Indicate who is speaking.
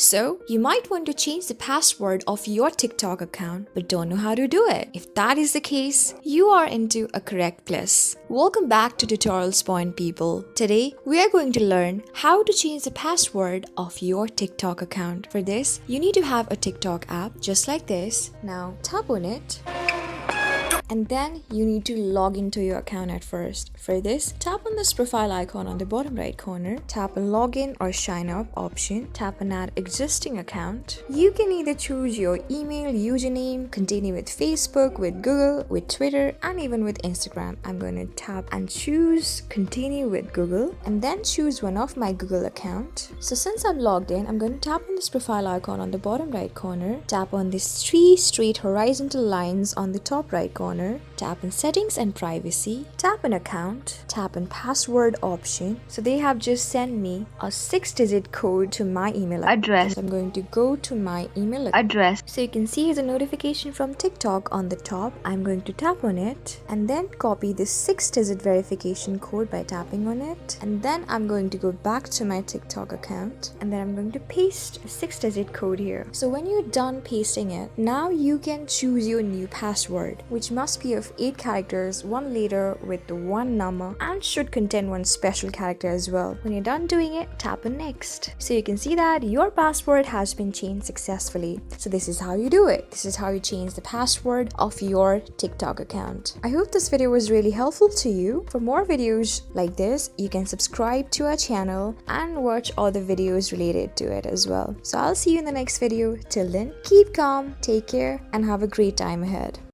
Speaker 1: So, you might want to change the password of your TikTok account but don't know how to do it. If that is the case, you are into a correct place. Welcome back to Tutorials Point, people. Today, we are going to learn how to change the password of your TikTok account. For this, you need to have a TikTok app just like this. Now, tap on it. And then you need to log into your account at first. For this, tap on this profile icon on the bottom right corner, tap on login or sign up option, tap on add existing account. You can either choose your email, username, continue with Facebook, with Google, with Twitter, and even with Instagram. I'm going to tap and choose continue with Google and then choose one of my Google account. So since I'm logged in, I'm going to tap on this profile icon on the bottom right corner, tap on these three straight horizontal lines on the top right corner, tap on settings and privacy, tap on account, tap on password option. So they have just sent me a 6-digit code to my email address. So I'm going to go to my email address. So you can see the notification from TikTok on the top. I'm going to tap on it and then copy this 6-digit verification code by tapping on it. And then I'm going to go back to my TikTok account and then I'm going to paste a 6-digit code here. So when you're done pasting it, now you can choose your new password, which must be of 8 characters, 1 letter with the 1 number, and should contain 1 special character as well. When you're done doing it, tap on next. So you can see that your password has been changed successfully. So this is how you do it. This is how you change the password of your TikTok account. I hope this video was really helpful to you. For more videos like this, you can subscribe to our channel and watch other videos related to it as well. So I'll see you in the next video. Till then, keep calm, take care, and have a great time ahead.